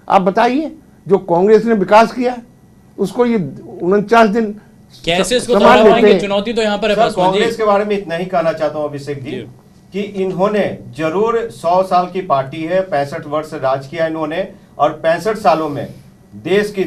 आप बताइए, जो कांग्रेस ने विकास किया उसको ये 49 दिन कैसे इसको दोहरा पाएंगे? चुनौती तो यहाँ पर है। कांग्रेस के बारे में इतना ही कहना चाहता हूँ अभिषेक जी कि इन्होंने जरूर 100 साल की पार्टी है, 65 वर्ष राज किया इन्होंने, और 65 सालों में देश की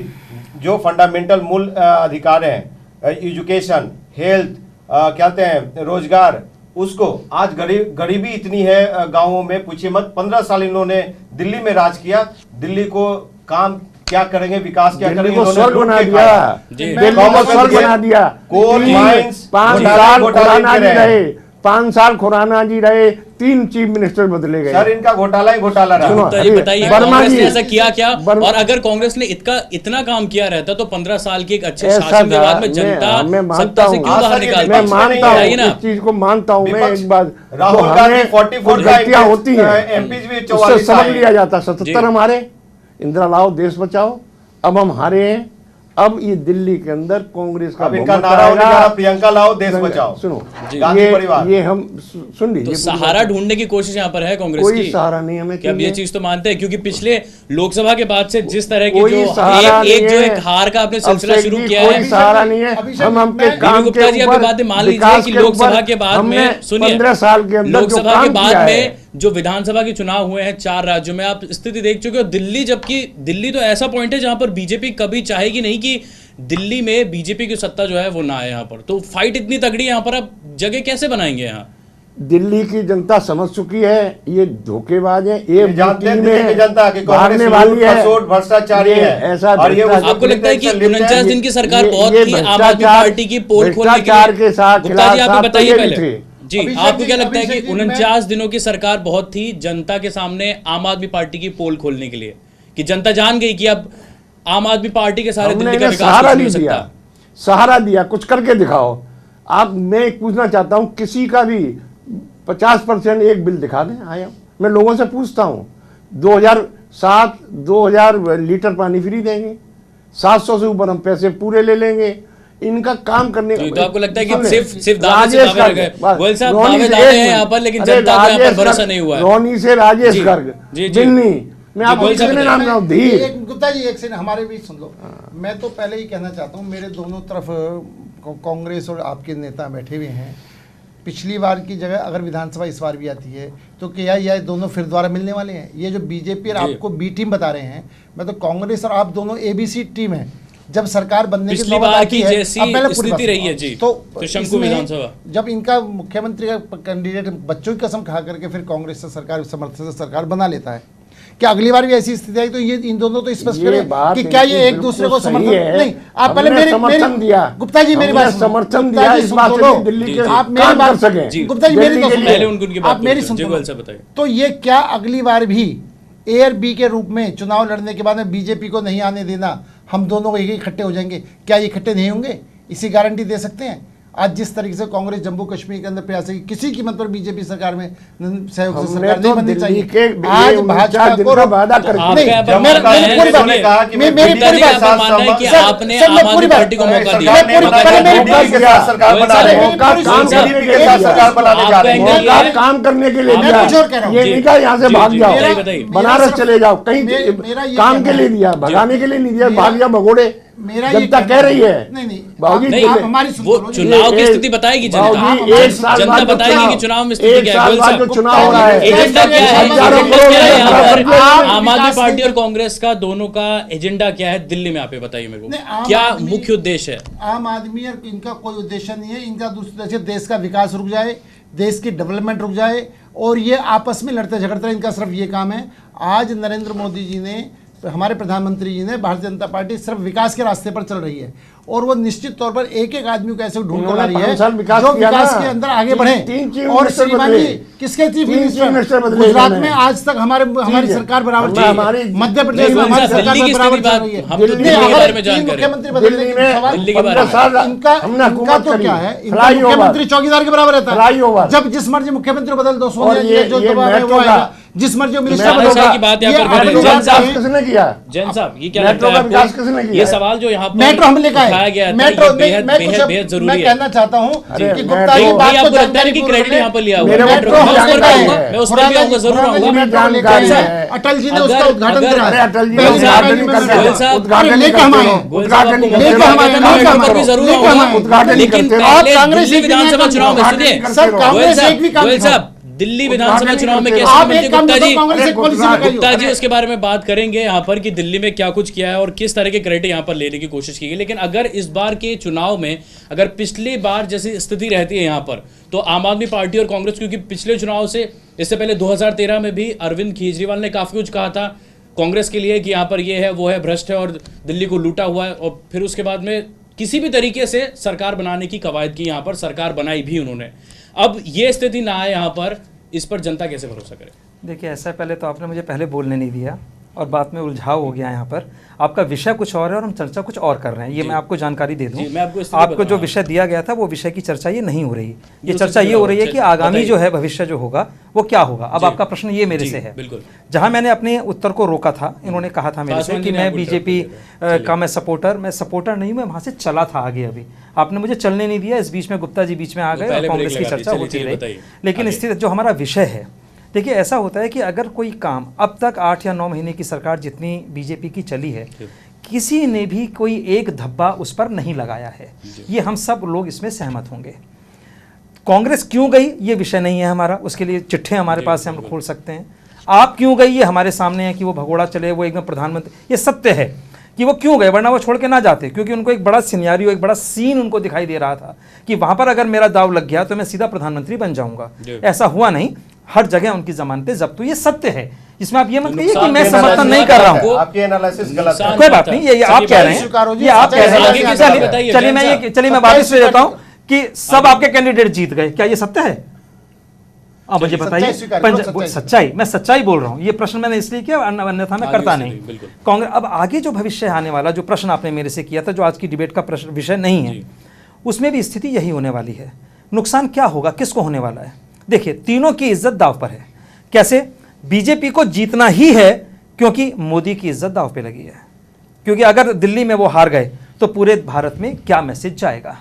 जो फंडामेंटल मूल अधिकार हैं, एजुकेशन, हेल्थ, क्या कहते हैं, रोजगार, उसको आज गरीबी इतनी है गांवों में, पूछिए मत। 15 साल इन्होंने दिल्ली में राज किया। दिल्ली को काम क्या करेंगे, विकास क्या करेंगे, स्वर्ग बना दिया, स्वर्ग बना दिया। कोल माइंस 5 साल खुराना जी रहे, 5 साल खुराना जी रहे, 3 चीफ मिनिस्टर बदले गए। सर इनका घोटाला ही घोटाला रहा। तो ये बताइए कांग्रेस ने ऐसा किया क्या? और अगर कांग्रेस ने इतना काम किया रहता तो 15 साल के एक अच्छे शासन के बाद में जनता सत्ता से क्यों बाहर निकालती? मैं मानता हूँ, इस चीज को मानता हूँ मैं। एक बात, राहुल गांधी 44 गलतियां होती हैं, एमपीज भी उससे समझ लिया जाता। 77 हमारे, इंदिरा लाओ देश बचाओ, अब हम हारे हैं। अब ये दिल्ली के अंदर कांग्रेस का इनका नारा होने जा रहा, प्रियंका लाओ देश बचाओ। सुनो, परिवार ये हम सुन लीजिए, तो सहारा ढूंढने की कोशिश यहाँ पर है कांग्रेस की। कोई सहारा नहीं हमें। क्या ये चीज तो मानते हैं? क्योंकि पिछले लोकसभा के बाद से जिस तरह की जो एक हार का आपने सिलसिला शुरू किया है, सहारा नहीं है। हम अपने काम गुप्ता जी आपकी बातें मान लीजिए कि लोकसभा के बाद में, सुनिए, 15 साल के अंदर लोकसभा के बाद में जो विधानसभा के चुनाव हुए हैं 4 राज्यों में, आप स्थिति देख चुके हो दिल्ली, जबकि दिल्ली तो ऐसा पॉइंट है जहां पर बीजेपी कभी चाहेगी नहीं कि दिल्ली में बीजेपी की सत्ता जो है वो ना आए। यहाँ पर तो फाइट इतनी तगड़ी है, यहाँ पर आप जगह कैसे बनाएंगे? यहाँ दिल्ली की जनता समझ चुकी है ये धोखेबाज है, ये जनता हारने वाली है, भ्रष्टाचारी है। ऐसा आपको लगता है कि 49 दिन की सरकार बहुत थी आम आदमी पार्टी की पोल खोलने के साथ? गुप्ता जी आप बताइए पहले जी, आपको क्या लगता है कि 49 दिनों की सरकार बहुत थी जनता के सामने आम आदमी पार्टी की पोल खोलने के लिए, कि जनता जान गई कि अब आम आदमी पार्टी के सारे दिल्ली का विकास सहारा नहीं दिया, सहारा दिया, कुछ करके दिखाओ। आप, मैं पूछना चाहता हूं, किसी का भी 50% एक बिल दिखा दें आया। मैं लोगों से पूछता हूं, 2007 2000 लीटर पानी फ्री देंगे, 700 से ऊपर हम पैसे पूरे ले लेंगे। इनका काम करने का तो आपको लगता है कि सिर्फ दावे से दावे रह गए? गोयल साहब दावे हैं यहाँ पर, लेकिन जनता को यहाँ पर भरोसा नहीं हुआ है। रोनी से राजेश गर्ग, दिल्ली, मैं आपको कितने नाम बताऊं? धीर गुप्ता जी एक सेकंड हमारे बीच सुन लो। मैं तो पहले ही कहना चाहता हूं, मेरे दोनों तरफ कांग्रेस और आपके नेता बैठे हुए हैं। पिछली बार की जगह अगर विधानसभा इस बार भी आती है तो क्या ये दोनों फिर दोबारा मिलने वाले हैं? ये जो बीजेपी और आपको बी टीम बता रहे हैं, मैं तो कांग्रेस और आप दोनों एबीसी टीम है। जब सरकार बनने की नौबत आती है, पहले स्थिति रही है जी, तो शंकु विधानसभा जब इनका मुख्यमंत्री का कैंडिडेट बच्चों की कसम खा करके फिर कांग्रेस से सरकार समर्थन से सरकार बना लेता है, क्या अगली बार भी ऐसी स्थिति आई? तो ये इन दोनों तो स्पष्ट करें कि क्या ये एक दूसरे को समर्थन नहीं। आप पहले मेरी गुप्ता जी मेरी बात समर्थन दिया इस बात से दिल्ली के आप मेरी बात सके। गुप्ता जी मेरी तो आप मेरी सुनो। तो ये क्या अगली बार भी ए और बी के रूप में चुनाव लड़ने के बाद में बीजेपी को नहीं आने देना, हम दोनों एक इकट्ठे हो जाएंगे? क्या ये इकट्ठे नहीं होंगे? इसी गारंटी दे सकते हैं? आज जिस तरीके से कांग्रेस जम्मू कश्मीर के अंदर प्रयास है किसी कीमत पर बीजेपी सरकार में सहयोग से सरकार नहीं बननी चाहिए। आज भाजपा को वादा कर काम करने के लिए दिया, यहाँ से भाग जाओ, बनारस चले जाओ, कहीं काम के लिए दिया, भगाने के लिए नहीं दिया, भाग जाओ भगोड़े। जनता कह रही है नहीं, हमारी वो चुनाव की स्थिति बताएगी जनता बताएगी कि चुनाव में स्थिति क्या है। चुनाव हो रहा है, एजेंडा क्या है? आम आदमी पार्टी और कांग्रेस का दोनों का एजेंडा क्या है दिल्ली में? आप बताइए मेरे को, क्या मुख्य उद्देश्य है? आम आदमी और इनका कोई उद्देश्य नहीं है। इनका दूसरा उद्देश्य देश का विकास रुक जाए, देश की डेवलपमेंट रुक जाए, और ये आपस में लड़ते झगड़ते रहे। इनका सिर्फ ये काम है। आज नरेंद्र मोदी जी ने, हमारे प्रधानमंत्री जी ने, भारतीय जनता पार्टी सिर्फ विकास के रास्ते पर चल रही है, और वो निश्चित तौर पर एक एक आदमी को ऐसे ढूंढ कर ला रही है जो विकास के अंदर आगे बढ़े। और श्रीमान जी किसके चीफ मिनिस्टर गुजरात में आज तक हमारी सरकार बराबर चल रही है, मध्य प्रदेश में हमारी सरकार बराबर चल रही है। मुख्यमंत्री बदलने इनका तो क्या है, मुख्यमंत्री चौकीदार के बराबर रहता है। जब जिस मर्जी मुख्यमंत्री बदल दो, सोनिया जी जो जिस मर्जी मिनिस्टर राणा होगा। साहब की बात यहाँ ये पर कर आप रहे लोग हैं। बात जैन करें। किसने किया? जैन साहब ये क्या मेट्रो लगता है का विकास किसने आपको? किया? ये सवाल जो यहाँ पर मेट्रो हमने लिखा उठाया है, गया था, मेट्रो ये नहीं, बेहद मैं बेहद कुछ बेहद जरूरी मैं है। कहना चाहता हूँ अरे, कि मैं गुप्ता जी तो- बात भैया को आपको लगता है जानकारी कि पूर्वक क्रेडिट लें। यहाँ पर लिया हुआ मेरे है? को मेट्रो तो मैं उस पर भी जानकारी आऊंगा, है। मैं उस पर भी आऊंगा, जरूर पुराने आऊंगा। जी मेट्रो लेके जानकारी आए। है। अटल जी ने अगर- उसका उद्घाटन अगर- करा। अरे अटल जी पहली उद्घाटन बार नहीं में करते, गोयल साहब, उद्घाटन लेके नहीं हम करते आए। हो, गोयल उद्घाटन साहब नहीं को करते लेके हो, हम आए, उद्घाटन लेके नहीं हम पर भी करो। जरूर लेके हम आऊंगा। आए। उद्घाटन नहीं लेकिन करते हो। और पहले कांग्रेस दिल्ली एक भी विधानसभा नहीं चुनाव में करते हो। सुनिए सर, गोयल कांग्रेस साहब, एक भी काम गोयल नहीं साहब, दिल्ली विधानसभा उद्घाटन चुनाव में नहीं कैसे करते। आप मंत्री एक काम गुप्ता बताओ, जी कांग्रेस एक पॉलिसी लगाइए। गुप्ता जी उसके बारे में बात करेंगे यहाँ पर कि दिल्ली में क्या कुछ किया है और किस तरह के क्रेडिट यहाँ पर लेने की कोशिश की गई। लेकिन अगर इस बार के चुनाव में अगर पिछली बार जैसी स्थिति रहती है यहाँ पर, तो आम आदमी पार्टी और कांग्रेस, क्योंकि पिछले चुनाव से इससे पहले 2013 में भी अरविंद केजरीवाल ने काफी कुछ कहा था कांग्रेस के लिए कि यहाँ पर ये है वो है, भ्रष्ट है और दिल्ली को लूटा हुआ है, और फिर उसके बाद में किसी भी तरीके से सरकार बनाने की कवायद की, यहाँ पर सरकार बनाई भी उन्होंने। अब ये स्थिति ना आए यहाँ पर, इस पर जनता कैसे भरोसा करे? देखिए, ऐसा पहले तो आपने मुझे पहले बोलने नहीं दिया और बात में उलझाव हो गया यहाँ पर। आपका विषय कुछ और है और हम चर्चा कुछ और कर रहे हैं, ये मैं आपको जानकारी दे दूं। जी, मैं आपको आपको जो विषय दिया गया था वो विषय की चर्चा ये नहीं हो रही। ये चर्चा ये हो रही है कि आगामी जो है भविष्य जो होगा वो क्या होगा। अब आपका प्रश्न ये मेरे से है, बिल्कुल। जहाँ मैंने अपने उत्तर को रोका था, इन्होंने कहा था मेरे से कि मैं बीजेपी का मैं सपोर्टर नहीं, मैं वहाँ से चला था आगे। अभी आपने मुझे चलने नहीं दिया, इस बीच में गुप्ता जी बीच में आ गए और कांग्रेस की चर्चा होती रही। लेकिन स्थिति जो हमारा विषय है, देखिए ऐसा होता है कि अगर कोई काम अब तक 8 या 9 महीने की सरकार जितनी बीजेपी की चली है, किसी ने भी कोई एक धब्बा उस पर नहीं लगाया है, ये हम सब लोग इसमें सहमत होंगे। कांग्रेस क्यों गई ये विषय नहीं है हमारा, उसके लिए चिट्ठे हमारे पास है, हम खोल सकते हैं। आप क्यों गई ये हमारे सामने है कि वो भगोड़ा चले, वो एकदम प्रधानमंत्री, ये सत्य है कि वो क्यों गए, वरना वो छोड़ के ना जाते, क्योंकि उनको एक बड़ा सिनेरियो, एक बड़ा सीन उनको दिखाई दे रहा था कि वहां पर अगर मेरा दाव लग गया तो मैं सीधा प्रधानमंत्री बन जाऊंगा। ऐसा हुआ नहीं, हर जगह उनकी जमानतें जब्त हुई, ये सत्य है। इसमें आप ये मत कहिए कि मैं समर्थन नहीं कर रहा हूँ, आपकी एनालिसिस गलत है। कोई बात नहीं, ये आप कह रहे हैं, ये आप कह रहे हैं। चलिए मैं वापस ले जाता हूँ कि सब आपके कैंडिडेट जीत गए, क्या ये सत्य है? अब मुझे बताइए, सच्चाई, मैं सच्चाई बोल रहा हूं। ये प्रश्न मैंने इसलिए किया, अन्यथा मैं करता नहीं। कांग्रेस अब आगे जो भविष्य आने वाला, जो प्रश्न आपने मेरे से किया था, जो आज की डिबेट का प्रश्न विषय नहीं है, उसमें भी स्थिति यही होने वाली है। नुकसान क्या होगा, किसको होने वाला है? देखिए, तीनों की इज्जत दांव पर है। कैसे? बीजेपी को जीतना ही है क्योंकि मोदी की इज्जत दांव पे लगी है, क्योंकि अगर दिल्ली में वो हार गए तो पूरे भारत में क्या मैसेज जाएगा?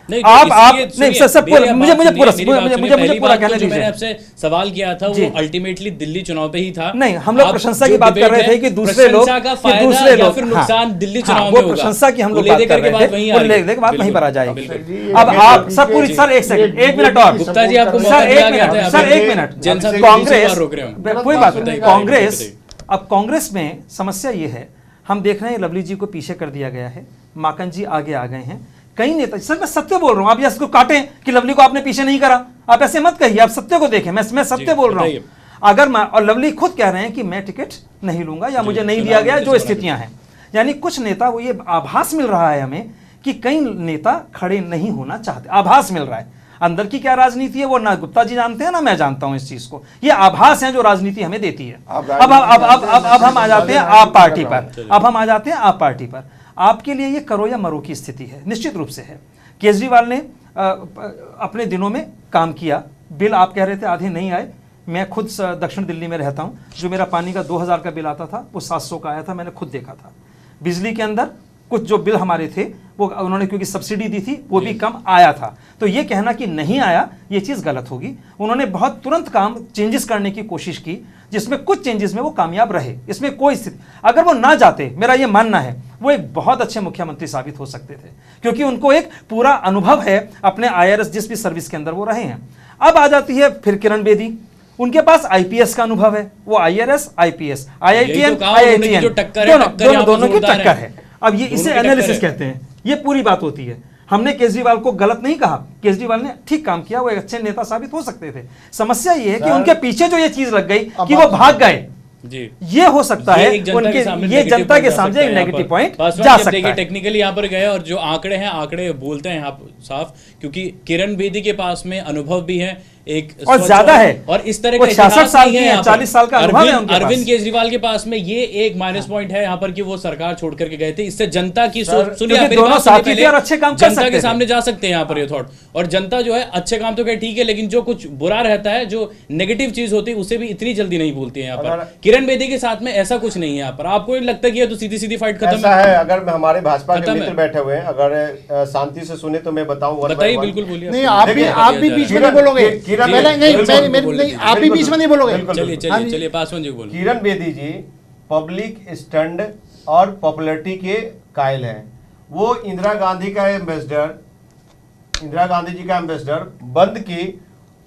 नहीं, आप नहीं, सब मुझे पूरा कहने दीजिए। मैंने आपसे सवाल किया था वो अल्टीमेटली दिल्ली चुनाव पे ही था। नहीं, हम लोग प्रशंसा की बात कर रहे थे कि दूसरे लोग फिर नुकसान दिल्ली चुनाव में वो होगा, प्रशंसा की हम लोग बात कर रहे थे, बात वहीं पर आ जाएगी। अब आप सब पूरी, सर एक सेकंड, 1 मिनट और, गुप्ता जी आपको सर 1 मिनट, कांग्रेस, कोई बात नहीं, कांग्रेस, अब कांग्रेस में समस्या ये है, हम देख रहे हैं लवली जी को पीछे कर दिया गया है, माकन जी आगे आ गए हैं, कई नेता, सर मैं सत्य बोल रहा हूं, आप इसको काटें कि लवली को आपने पीछे नहीं करा, आप ऐसे मत कहिए, आप सत्य को देखें, मैं सत्य बोल रहा हूं। अगर मैं, और लवली खुद कह रहे हैं कि मैं टिकट नहीं लूंगा या मुझे नहीं दिया गया, जो स्थितियां हैं, यानी कुछ नेता, वो ये आभास मिल रहा है हमें कि कई नेता खड़े नहीं होना चाहते, आभास मिल रहा है। अंदर की क्या राजनीति है वो ना गुप्ता जी जानते हैं ना मैं जानता हूं इस चीज को, ये आभास है जो राजनीति हमें देती है। अब हम आ जाते हैं आप पार्टी पर, अब हम आ जाते हैं आप पार्टी पर। आपके लिए ये करो या मरो की स्थिति है, निश्चित रूप से है। केजरीवाल ने अपने दिनों में काम किया, बिल आप कह रहे थे आधे नहीं आए, मैं खुद दक्षिण दिल्ली में रहता हूं, जो मेरा पानी का 2000 का बिल आता था वो 700 का आया था, मैंने खुद देखा था। बिजली के अंदर कुछ जो बिल हमारे थे वो उन्होंने क्योंकि सब्सिडी दी थी वो भी कम आया था, तो ये कहना कि नहीं आया ये चीज़ गलत होगी। उन्होंने बहुत तुरंत काम चेंजेस करने की कोशिश की, जिसमें कुछ चेंजेस में वो कामयाब रहे, इसमें कोई स्थिति, अगर वो ना जाते, मेरा ये मानना है वो एक बहुत अच्छे मुख्यमंत्री साबित हो सकते थे, क्योंकि उनको एक पूरा अनुभव है अपने IRS जिस भी सर्विस के अंदर वो रहे हैं। अब आ जाती है फिर किरण बेदी, उनके पास IPS का अनुभव है, वो IRS IPS IITM दोनों की टक्कर है। अब ये इसे एनालिसिस कहते हैं, ये पूरी बात होती है। हमने केजरीवाल को गलत नहीं कहा, केजरीवाल ने ठीक काम किया, वो एक अच्छे नेता साबित हो सकते थे। समस्या ये है कि उनके पीछे जो ये चीज लग गई कि वो भाग गए, ये हो सकता है उनके, ये जनता के सामने एक नेगेटिव पॉइंट जा सकता है। टेक्निकली यहाँ पर गए और जो आंकड़े हैं, आंकड़े बोलते हैं आप साफ, क्योंकि किरण बेदी के पास में अनुभव भी है, एक और ज्यादा है, और इस तरह वो का 66 इतिहास साल नहीं के है हैं, यहाँ पर। 40 साल का अनुभव है उनके पास। अरविंद केजरीवाल के पास में ये एक माइनस पॉइंट है यहाँ पर कि वो सरकार छोड़ करके गए थे। इससे जनता की सोच, सुनिए आप मेरी दोनों बात सुनिए साथी थे पहले, और अच्छे काम कर जनता सकते के थे। सामने जा सकते हैं यहाँ पर ये थॉट, और जनता जो है अच्छे काम तो क्या ठीक है, लेकिन जो कुछ बुरा रहता है, जो नेगेटिव चीज होती है, उसे भी इतनी जल्दी नहीं भूलती है यहाँ पर। किरण बेदी के साथ में ऐसा कुछ नहीं है यहाँ पर। आपको नहीं लगता कि ये तो सीधी सीधी फाइट खत्म ऐसा है? अगर हमारे भाजपा के खत्म मित्र है। बैठे हुए हैं, अगर शांति से सुने तो मैं बताऊं one by बताइए, one। बिल्कुल बोलिए। नहीं, आप भी बीच में नहीं बोलोगे। नहीं, आप भी बीच में नहीं बोलोगे। चलिए चलिए चलिए, पासवान जी को बोलिए। किरण बेदी जी पब्लिक स्टैंड और पॉपुलैरिटी के कायल हैं। वो इंदिरा गांधी का एम्बेसडर, इंदिरा गांधी जी का एम्बेसडर बंद की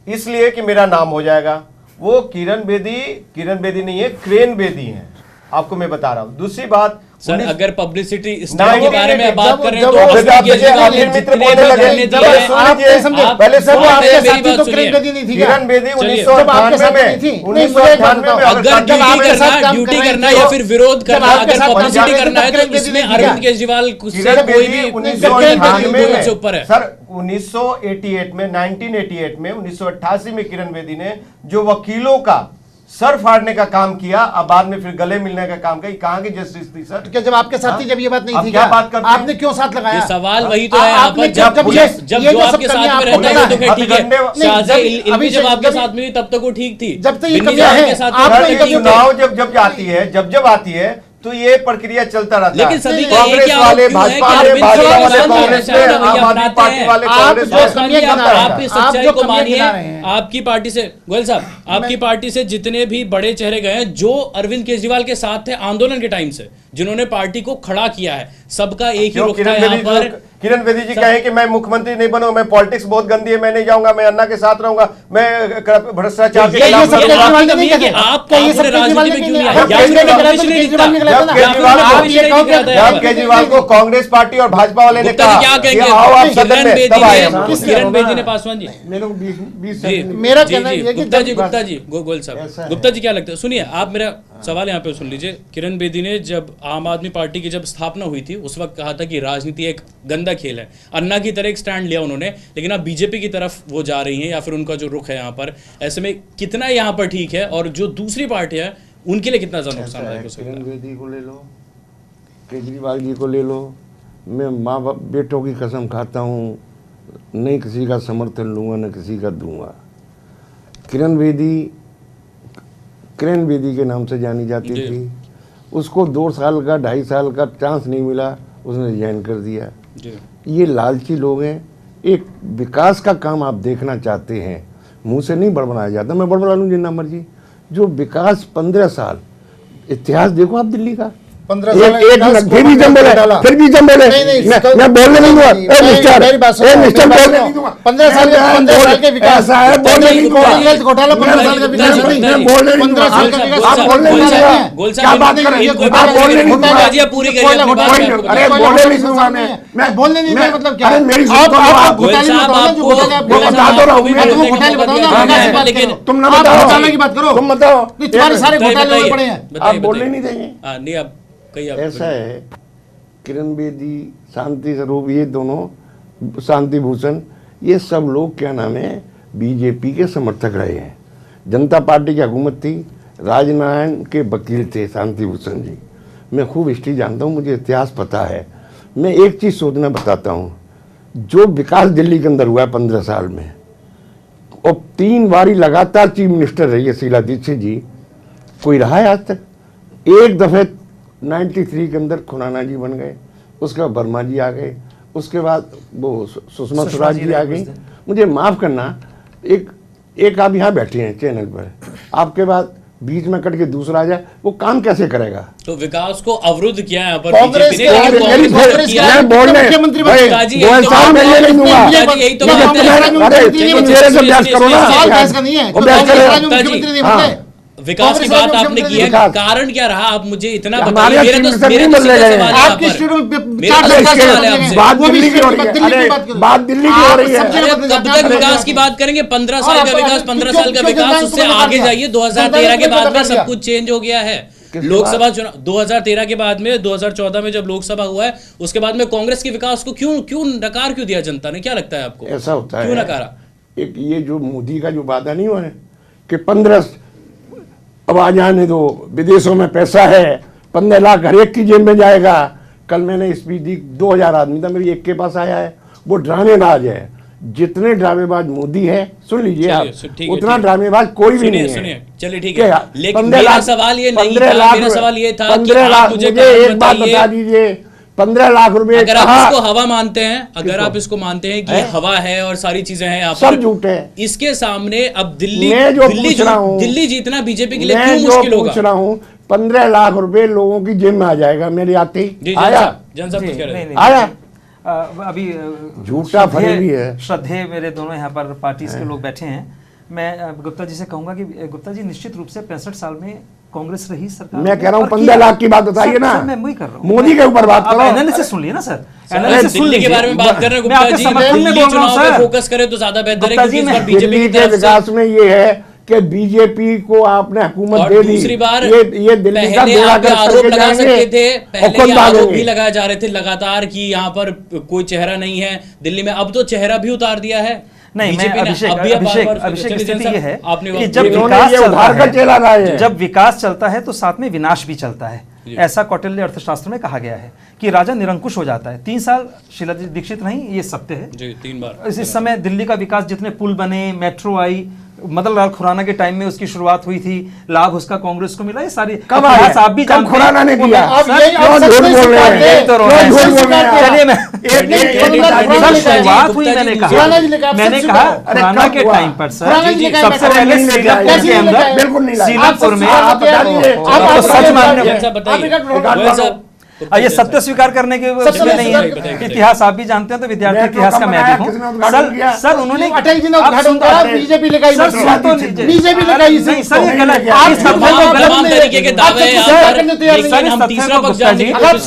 इसलिए कि मेरा नाम हो जाएगा। वो किरण बेदी नहीं है, क्रेन बेदी है, आपको मैं बता रहा हूं। दूसरी बात सर, अगर पब्लिसिटी नहीं, स्टैंड के बारे में आप बात कर रहे हैं जब तो आप अरविंद केजरीवाल ने मित्र जितने बोलने भी लगे, धरने जब दिए हैं, आप आप- समझे, आप- पहले सब आप आपके मेरी साथी बात तो सुनिए। किरण बेदी नहीं थी क्या? किरण बेदी चलिए। 1998 में, नहीं थी। 1998 में अगर जब ड्यूटी आपके साथ करना, काम ड्यूटी कर रहे करना थे, या फिर विरोध करना, आपके अगर साथ काम पब्लिसिटी कर रहे थे, करना है तब तो किरण बेदी इसमें नहीं थी अरविंद क्या? केजरीवाल से किरण कोई बेदी भी 1998 से ऊपर में, है। सर 1988 में 1988 में किरण बेदी ने जो वकीलों का सर फाड़ने का काम किया, अब बाद में फिर गले मिलने का काम किया, कहाँ की जस्टिस थी सर? क्या जब आपके साथ थी, जब ये बात नहीं आप थी क्या क्या? बात करते हैं? आपने क्यों साथ लगाया? ये सवाल वही तो है यहाँ आपने पर, जब जब जब ये जो जो आपके सब साथ कमियां में आपको रहता है वो तो पता खैर ठीक है। नहीं, शाहजहां जब- इल्मी अभी जब आपके जब- साथ में थी तब तक वो ठीक थी। जब तक ये बिन्नी कमियां साहब हैं, के साथ आप में तो ठीक इनका थे। चुनाव जब आती है, जब आती है तो ये प्रक्रिया चलता रहता है। लेकिन सभी का कांग्रेस एक ही आरोप वाले क्यों है कि भाजपा वाले, अरविंद भाजपा केजरीवाल वाले सामने कांग्रेस शायद में, हम आम आदमी अपनाते पार्टी हैं। वाले आप कांग्रेस जो में। कमियां गिना रहे हैं, आप इस आप सच्चाई जो को कमियां मानिए। गिना रहे हैं। आपकी पार्टी से गोयल साहब, आपकी पार्टी से जितने भी बड़े चेहरे गए हैं जो अरविंद केजरीवाल के साथ थे आंदोलन के टाइम से, जिन्होंने पार्टी को खड़ा किया है, सबका एक ही क्यों रुख था किरण यहाँ बेदी पर। किरण बेदी जी कहे कि मैं मुख्यमंत्री नहीं बनूंगा, मैं पॉलिटिक्स बहुत गंदी है, मैं नहीं जाऊंगा, मैं अन्ना के साथ रहूंगा, मैं भ्रष्टाचार के ये खिलाफ सब लड़ूंगा। केजरीवाल ने नहीं कि कहा। आप क्या ये पूरे सब केजरीवाल राजनीति ने में क्यों नहीं नहीं कहा? आए? या फिर केजरीवाल उन्होंने ने कुछ नहीं केजरीवाल लिखा। ने गलत है ना? केजरीवाल को- आप ये कहो कि- जब केजरीवाल को कांग्रेस पार्टी और भाजपा वाले ने गुप्ता जी कहा क्या कि कहेंगे? आओ आप सदन किरण में, बेदी तब आए ने- हम। किरण बेदी ने, पासवान जी मेरे को 20 जी, सेकंड मेरा जी, कहना जी, ये है कि गुप्ता जब- जी गोयल ऐसा साहब, है। गुप्ता जी क्या लगता है? सुनिए, आप मेरा सवाल यहाँ पे सुन लीजिए। किरण बेदी ने जब आम आदमी पार्टी की जब स्थापना हुई थी उस वक्त कहा था कि राजनीति एक गंदा खेल है, अन्ना की तरह एक स्टैंड लिया उन्होंने, लेकिन अब बीजेपी की तरफ वो जा रही हैं या फिर उनका जो रुख है यहाँ पर, ऐसे में कितना यहाँ पर ठीक है और जो दूसरी पार्टी है उनके लिए कितना ज्यादा नुकसान है? किरण बेदी को ले लो, केजरीवाल जी को ले लो, मैं माँ बाप बेटों की कसम खाता हूँ, नहीं किसी का समर्थन लूँगा न किसी का दूंगा। किरण बेदी के नाम से जानी जाती जी। थी, उसको 2 साल का 2.5 साल का चांस नहीं मिला, उसने रिजाइन कर दिया। जी। ये लालची लोग हैं। एक विकास का काम आप देखना चाहते हैं, मुंह से नहीं बड़बड़ाया जाता, मैं बड़बड़ा लूँ जितना मर्जी। जो विकास 15 साल, इतिहास देखो आप दिल्ली का, 15 एक साल मिनट, फिर भी जम बोले, फिर भी जम बोले, मैं बोलने नहीं दूंगा। मेरी बात सुनो, मिस्टर मेरी बात बोलने सुनो। नहीं दूंगा। 15 साल के विकास, ऐसा है, बोलने नहीं दूंगा। कॉमनवेल्थ घोटाला 15 साल का विकास नहीं। मैं बोलने नहीं 15 साल का दूंगा। विकास आप बोलने नहीं दूंगा। गोल क्या साहब, बात कर रहे हैं? आप बोलने नहीं दूंगा। बाजिया पूरी करिए अपनी बात कोई में, नहीं, आपको अरे बताया। बोलने नहीं दूंगा मैं बोलने नहीं मैं- मतलब क्या? अरे मेरी आप सुनो, आप गोयल घोटाले साहब, बताओ ना, जो घोटाले आप आपको बोल रहे बता हैं। दो रहा हूँ, अभी मैं बोलने तुम का घोटाले मौका बताओ दिया ना, गया घोटाले है, की बात लेकिन करो। तुम ना आप बताओ, घोटाले की बात करो। तुम बताओ। नहीं, तुम्हारे सारे बताइए, घोटाले बताइए, पड़े हैं। बताइए, आप बोलने बताइए। नहीं देंगे। हाँ, नहीं, आप कहिए, आप ऐसा है, किरण बेदी, शांति स्वरूप, ये दोनों, शांति भूषण, ये सब लोग क्या नाम है, बीजेपी के समर्थक रहे हैं। जनता पार्टी की हुकूमत थी, राजनारायण के वकील थे शांति भूषण जी। मैं खूब हिस्ट्री जानता हूँ, मुझे इतिहास पता है। मैं एक चीज़ सोचना बताता हूँ, जो विकास दिल्ली के अंदर हुआ है 15 साल में, और 3 बारी लगातार चीफ मिनिस्टर रही है शीला दीक्षित जी, कोई रहा है आज तक? एक दफ़े 93 के अंदर खुराना जी बन गए, उसके बाद वर्मा जी आ गए, उसके बाद वो सुषमा स्वराज जी आ गई। मुझे माफ़ करना, एक आप यहाँ बैठे हैं चैनल पर, आपके बाद बीच में कट के दूसरा आ जाए, वो काम कैसे करेगा? तो विकास को अवरुद्ध किया है यहाँ पर कांग्रेस बीजेपी के- ने, लेकिन कांग्रेस ने कांग्रेस किया के- है। मैं बोलने मुख्यमंत्री भाई, बने। काजी, गोयल यही तो साहब, बात मैं ये है। नहीं दूंगा। काजी, यही तो ये बात जब है। तक- अरे, चलिए, तुम मेरे से बहस करो ना। सवाल बहस का नहीं है। वो बहस करेगा। मुख्यमंत्री नहीं हाँ। बनते। विकास की कांग्रेस बात वाले आपने मुख्यमंत्री की है, विकास। कारण क्या रहा? आप मुझे इतना हमारे बताइए। यहाँ मेरा चीफ तो मिनिस्टर मेरा नहीं तो बदले सीधा गए। सवाल है आपके यहाँ स्टूडियो में पर। चार मेरा अरे, सीधा इसके सवाल है आपसे। बात वो भी दिल्ली की हो रही है। दिल्ली की अरे, बात करो। बात दिल्ली की हो रही है। आप अरे, सब कब तक विकास की बात करेंगे? 15 साल का विकास, 15 साल का विकास, उससे आगे जाइए। 2013 के बाद में सब कुछ चेंज हो गया है। लोकसभा चुनाव 2013 के बाद में, 2014 में जब लोकसभा हुआ है, उसके बाद में कांग्रेस के विकास को क्यों नकार क्यों दिया जनता ने? क्या लगता है आपको? ऐसा होता है, क्यों नकारा? एक ये जो मोदी का जो वादा नहीं हुआ है कि 15 अब आ जाने दो, विदेशों में पैसा है, 15 लाख हर एक की जेब में जाएगा। कल मैंने स्पीच दी, 2000 आदमी था मेरी एक के पास आया है। वो ड्रामेबाज है। जितने ड्रामेबाज मोदी है, सुन लीजिए आप, उतना ड्रामेबाज कोई भी नहीं है। चलिए ठीक है, लेकिन मेरा सवाल ये नहीं था, मेरा सवाल ये था कि आप मुझे एक बात बता दीजिए, 15 लाख रुपए अगर आप इसको हवा मानते हैं, अगर आप इसको मानते हैं कि ये हवा है और सारी चीजें हैं यहाँ पर, सब झूठ है। इसके सामने अब दिल्ली दिल्ली जीतना बीजेपी के लिए क्यों मुश्किल होगा? पूछ रहा हूँ, 15 लाख रुपए लोगों की जेब में आ जाएगा मेरे आते ही। आया आया अभी झूठा फरेबी है। श्रद्धेय मेरे दोनों यहाँ पर पार्टीज के लोग बैठे हैं। मैं गुप्ता जी से कहूंगा कि गुप्ता जी निश्चित रूप से 65 साल में कांग्रेस रही सरकार। मैं कह रहा हूँ 15 लाख की बात बताइए ना। मैं वही कर रहा हूँ, मोदी के ऊपर बात करो। एनालिसिस सुन लिए ना सर, एनालिसिस सुन लीजिए। के बारे में बात कर रहे हैं गुप्ता जी, दिल्ली चुनाव पे फोकस करें तो ज्यादा बेहतर है, क्योंकि इस बार बीजेपी के विकास में ये है कि बीजेपी को आपने हुकूमत दे दी। दूसरी बार ये दिल्ली का बेड़ा गर्क आरोप करके लगा सकते थे, पहले ये आरोप भी जाएंगे। लगाए जा रहे थे लगातार कि यहाँ पर कोई चेहरा नहीं है दिल्ली में। अब तो चेहरा भी उतार दिया है। नहीं, मैं अभिषेक स्थिति ये है कि जब विकास चलता है तो साथ में विनाश भी चलता है। ऐसा कौटिल्य अर्थशास्त्र में कहा गया है कि राजा निरंकुश हो जाता है। 3 साल शीला दीक्षित रही, ये सत्य है जी, 3 बार। इस समय दिल्ली का विकास, जितने पुल बने, मेट्रो आई, मदन लाल खुराना के टाइम में उसकी शुरुआत हुई थी, लाभ उसका कांग्रेस को मिला। ये सारी कब आप भी जानते हैं, खुराना ने दिया। चलिए, मैं शुरुआत हुई, मैंने कहा खुराना के टाइम पर सर सबसे पहले सीलापुर में सच मानने, ये सत्य स्वीकार करने के नहीं है। इतिहास आप भी जानते हैं, तो विद्यार्थी इतिहास का मैं भी हूँ। सर उन्होंने बीजेपी लगाई, बीजेपी लगाई। सर ये गलत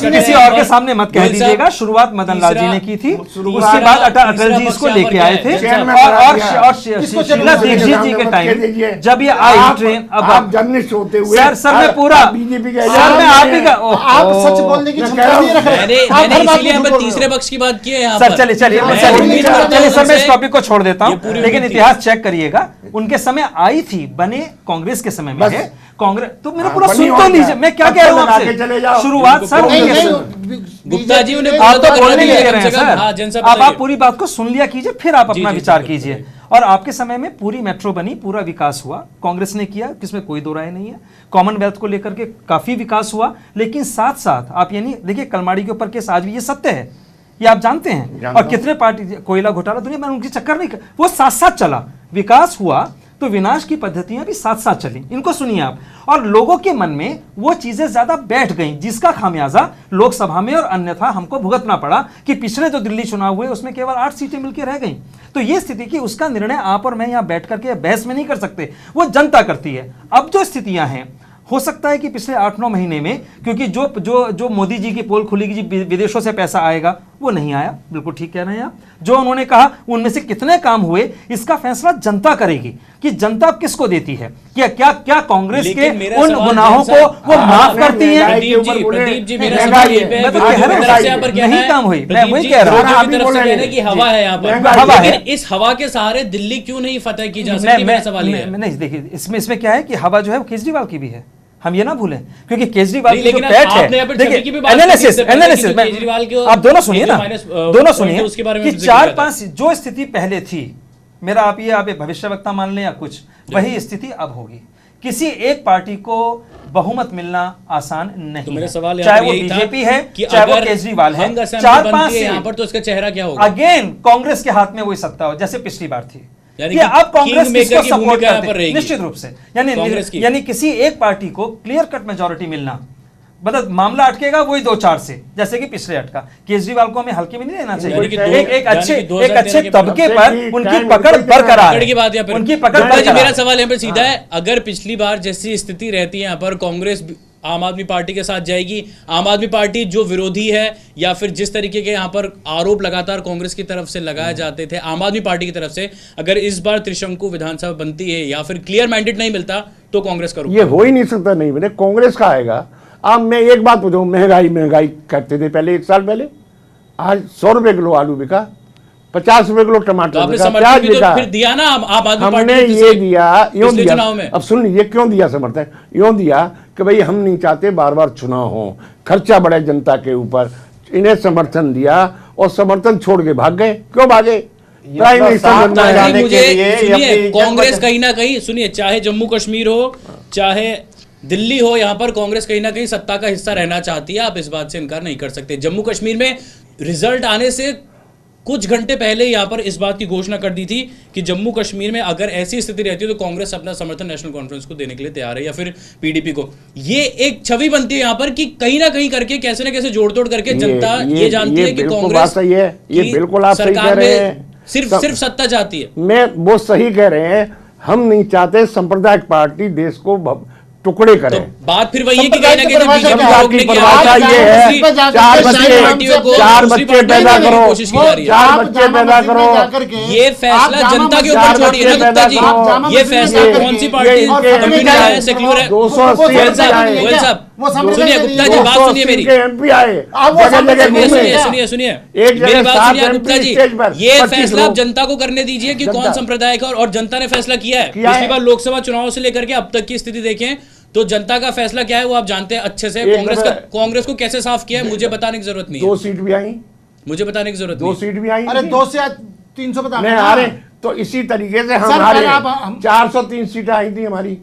किसी और के सामने मत कह दीजिएगा। शुरुआत मदन लाल जी ने की थी, उसके बाद अटल जी इसको लेके आए थे, और शीला दीक्षित जी के टाइम जब ये आई ट्रेन। अब जर्नलिस्ट होते हुए सर मैं पूरा बीजेपी सर मैं आप ही आप सच बोलने की क्षमता नहीं रख रहे। मैंने इसीलिए यहाँ पर तीसरे पक्ष की बात की है यहाँ सर। पर। चलिए सर, मैं इस टॉपिक को छोड़ देता हूँ, लेकिन इतिहास चेक करिएगा। उनके समय आई थी, बने कांग्रेस के समय में है कांग्रेस। तो मेरा पूरा सुन तो लीजिए, मैं क्या कह रहा हूँ आपसे। शुरुआत सर गुप्ता जी उन्हें आप तो बोलने नहीं दे रहे हैं सर। आप पूरी बात को सुन लिया कीजिए, फिर आप अपना विचार कीजिए। और आपके समय में पूरी मेट्रो बनी, पूरा विकास हुआ, कांग्रेस ने किया, किसमें कोई दो राय नहीं है। कॉमनवेल्थ को लेकर के काफी विकास हुआ, लेकिन साथ साथ आप ये नहीं देखिए, कलमाड़ी के ऊपर केस आज भी, ये सत्य है, ये आप जानते हैं। और कितने पार्टी, कोयला घोटाला, दुनिया में उनकी चक्कर नहीं, वो साथ साथ चला। विकास हुआ तो विनाश की पद्धतियां भी साथ साथ चली। इनको सुनिए आप। और लोगों के मन में वो चीजें ज्यादा बैठ गईं, जिसका खामियाजा लोकसभा में और अन्यथा हमको भुगतना पड़ा कि पिछले जो दिल्ली चुनाव हुए उसमें केवल 8 सीटें मिलकर रह गईं। तो ये स्थिति कि उसका निर्णय आप और मैं यहां बैठ करके बहस में नहीं कर सकते, वो जनता करती है। अब जो स्थितियां हैं, हो सकता है कि पिछले 8-9 महीने में, क्योंकि जो मोदी जी की पोल खुलेगी, विदेशों से पैसा आएगा, वो नहीं आया। बिल्कुल ठीक कह रहे हैं आप। जो उन्होंने कहा उनमें से कितने काम हुए, इसका फैसला जनता करेगी कि जनता किसको देती है। क्या क्या क्या कांग्रेस के उन गुनाहों को वो माफ करती है? नहीं काम हुई, मैं वही कह रहा हूँ कि हवा है यहाँ पर, हवा है। इस हवा के सहारे दिल्ली क्यों नहीं फतेह की जा सकती? मेरा सवाल ये है। नहीं, देखिए इसमें क्या है कि हवा जो है वो केजरीवाल की भी है, हम ये ना भूलें, क्योंकि केजरीवाल की जो पैठ है, देखिए एनालिसिस आप दोनों सुनिए ना, दोनों सुनिए कि 4-5 जो स्थिति पहले थी, मेरा आप भविष्यवक्ता मान लें या कुछ, वही स्थिति अब होगी। किसी एक पार्टी को बहुमत मिलना आसान नहीं, तो मेरा सवाल चाहे वो बीजेपी है, चाहे वो केजरीवाल है, 4-5 यहाँ पर, तो इसका चेहरा क्या होगा? अगेन कांग्रेस के हाथ में वही सत्ता हो, जैसे पिछली बार थी। यानी अब कांग्रेस किसको सपोर्ट करते हैं? निश्चित रूप से, यानी किसी एक पार्टी को क्लियर कट मेजॉरिटी मिलना, मतलब मामला अटकेगा वही 2-4 से, जैसे कि पिछले अटका। केजरीवाल को हमें हल्के में नहीं लेना चाहिए। एक अच्छे तबके पर उनकी पकड़ बरकरार है, उनकी पकड़ बरकरार। मेरा सवाल यहाँ पर सीधा है, अगर पिछली बार जैसी स्थिति रहती है यहाँ पर, कांग्रेस आम आदमी पार्टी के साथ जाएगी, आम आदमी पार्टी जो विरोधी है या फिर जिस तरीके के यहाँ पर आरोप लगातार कांग्रेस की तरफ से लगाए जाते थे आम आदमी पार्टी की तरफ से, अगर इस बार त्रिशंकु विधानसभा बनती है या फिर क्लियर मैंडेट नहीं मिलता तो कांग्रेस का ये हो ही नहीं सकता। नहीं मैंने कांग्रेस का आएगा। अब मैं एक बात पूछूं, महंगाई कहते थे पहले, 1 साल पहले, आज 100 रुपए किलो आलू बिका, 50 रुपए किलो टमाटर आपने बिका, समर्थन प्याज भी तो बिका। फिर दिया ना आम आदमी पार्टी हमने ने ये पिछले दिया, यूं पिछले दिया। चुनाव में। अब सुन लीजिए क्यों दिया समर्थन, यूं दिया कि भाई हम नहीं चाहते बार बार चुनाव हो, खर्चा बढ़े जनता के ऊपर, इन्हें समर्थन दिया और समर्थन छोड़ के भाग गए। क्यों भागे? प्राइम मिनिस्टर बनना है। जाने मुझे के लिए सुनिए, अपनी इज्जत कांग्रेस बचा- कहीं ना कहीं, सुनिए, चाहे जम्मू कश्मीर हो चाहे दिल्ली हो, यहाँ पर कांग्रेस कहीं ना कहीं सत्ता का हिस्सा रहना चाहती है, आप इस बात से इनकार नहीं कर सकते। जम्मू कश्मीर में रिजल्ट आने से कुछ घंटे पहले यहाँ पर इस बात की घोषणा कर दी थी कि जम्मू कश्मीर में अगर ऐसी स्थिति रहती है तो कांग्रेस अपना समर्थन नेशनल कॉन्फ्रेंस को देने के लिए तैयार है या फिर पीडीपी को। ये एक छवि बनती है यहाँ पर कि कहीं ना कहीं करके कैसे ना कैसे जोड़ तोड़ करके जनता ये जानती है कि बिल्कुल कांग्रेस बात सही है, ये की बिल्कुल आप सही कह सरकार रहे में हैं। सिर्फ सत्ता चाहती है। मैं वो सही कह रहे हैं, हम नहीं चाहते सांप्रदायिक पार्टी देश को टुकड़े करें। तो बात फिर वही है कि कहीं ना कहीं परिभाषा बीजेपी क्या को है? रोकने की परिभाषा आवाज ये है, दूसरी- चार दूसरी बच्चे पार्टियों को- चार दूसरी बच्चे पार्टियों पैदा को करो, कोशिश की जा रही है। चार आप बच्चे जामा पैदा मस्जिद में करो। जाकर के- ये आप फैसला जामा जनता के मस्जिद ऊपर में छोड़िए ना जाकर गुप्ता के- जी। आप जामा ये मस्जिद में फैसला जाकर कौन सी के- पार्टी ये इनके कम्युनिस्ट है, MP सेक्युलर है? 280 गोयल साहब, आए। गोयल साहब, वो समझ सुनिए में गुप्ता नहीं जी, है। बात सुनिए मेरी। MP आए, आप वो जगह समझ जगह में नहीं घूमे। है। सुनिए सुनिए एक मेरी जगह बात 7 सुनिए MP गुप्ता जी, स्टेज पर, ये 25 फैसला आप लोग। जनता को करने दीजिए कि कौन जनता। सांप्रदायिक है और जनता ने फैसला किया है। किया है। पिछली बार लोकसभा चुनाव से लेकर के अब तक की स्थिति देखें तो जनता का फैसला क्या है वो आप जानते हैं अच्छे से। एक कांग्रेस को कैसे साफ किया है मुझे बताने की जरूरत नहीं 2 है, सीट भी आई, मुझे बताने की जरूरत 2 नहीं है। सीट भी आई। अरे 2 से 300 बता नहीं हारे, तो इसी तरीके से हम सर, हारे। पहले हम 403 सीटें आई थी हमारी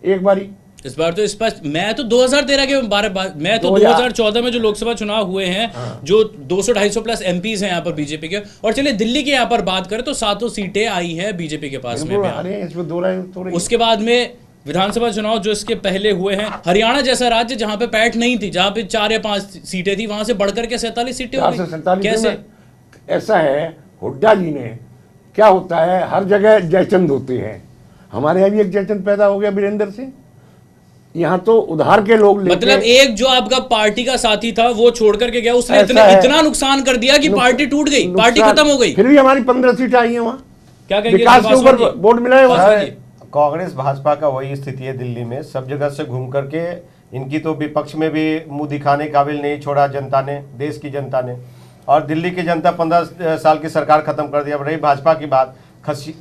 एक बारी। इस बार तो स्पष्ट, मैं तो 2013 के बारे मैं तो 2014 में जो लोकसभा चुनाव हुए हैं, जो 200-250 प्लस एमपीज हैं यहाँ पर बीजेपी के, और चलिए दिल्ली के यहाँ पर बात करें तो 7 सीटें आई हैं बीजेपी के पास में। बिल्कुल हारे, इसमें दो राय तो नहीं। उसके बाद में विधानसभा चुनाव जो इसके पहले हुए हैं, हरियाणा जैसा राज्य जहां पे पैठ नहीं थी, जहां पे 4 या 5 सीटें थी, वहां से बढ़कर के 47 सीटें हो 4 से गई। 47 कैसे? में ऐसा है, हुड्डा जी ने क्या होता है, हर जगह जयचंद होते हैं, हमारे यहाँ भी एक जयचंद पैदा हो गया वीरेंद्र सिंह। यहाँ तो उधार के लोग लेके, मतलब एक जो आपका पार्टी का साथी था वो छोड़ करके गया, उसने ऐसा है। इतना नुकसान कर दिया कि पार्टी टूट गई, पार्टी नुकसान- खत्म हो गई। फिर भी हमारी 15 सीटें आई हैं वहाँ, क्या कहेंगे विकास के ऊपर पासवान जी? वोट मिला है वहाँ। पासवान जी। कांग्रेस भाजपा का वही स्थिति है दिल्ली में, सब जगह से घूम करके इनकी तो विपक्ष में भी मुंह दिखाने काबिल नहीं छोड़ा जनता ने, देश की जनता ने। और दिल्ली की जनता 15 साल की सरकार खत्म कर दिया। रही भाजपा की बात,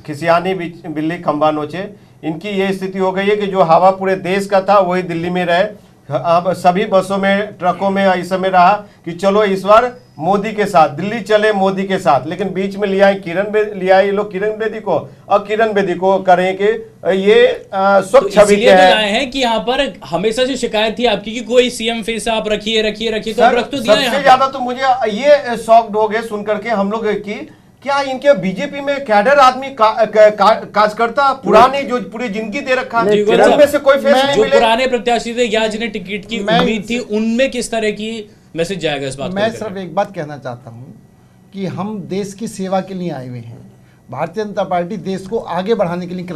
खिसियानी बिल्ली खंबा नोचे, इनकी ये स्थिति हो गई है कि जो हवा पूरे देश का था वही दिल्ली में रहे। अब सभी बसों में, ट्रकों में इस समय रहा कि चलो इस बार मोदी के साथ, दिल्ली चले मोदी के साथ, लेकिन बीच में लिया ये लोग किरण बेदी को, और किरण बेदी को करें कि ये स्वच्छ तो छवि इसलिए के तो हैं। लाए हैं कि यहाँ पर हमेशा से शिकायत थी आपकी कि कोई सीएम फेस आप रखिए तो सर, रख तो दिया सबसे यहाँ ज्यादा तो मुझे ये शॉक्ड हो गए सुन करके हम लोग की क्या इनके बीजेपी में कैडर आदमी कार्यकर्ता पुराने जो पूरी जिंदगी दे रखा है, जी, गोयल उनमें साहब, से कोई फेस नहीं जो मिले। पुराने प्रत्याशी थे या जिन्हें टिकट की मैं- उम्मीद थी, उनमें किस तरह की मैसेज जाएगा इस बात को मैं लेकर? सिर्फ एक बात कहना चाहता हूं कि हम देश की सेवा के लिए आए हुए हैं। भारतीय जनता पार्टी देश को आगे बढ़ाने के लिए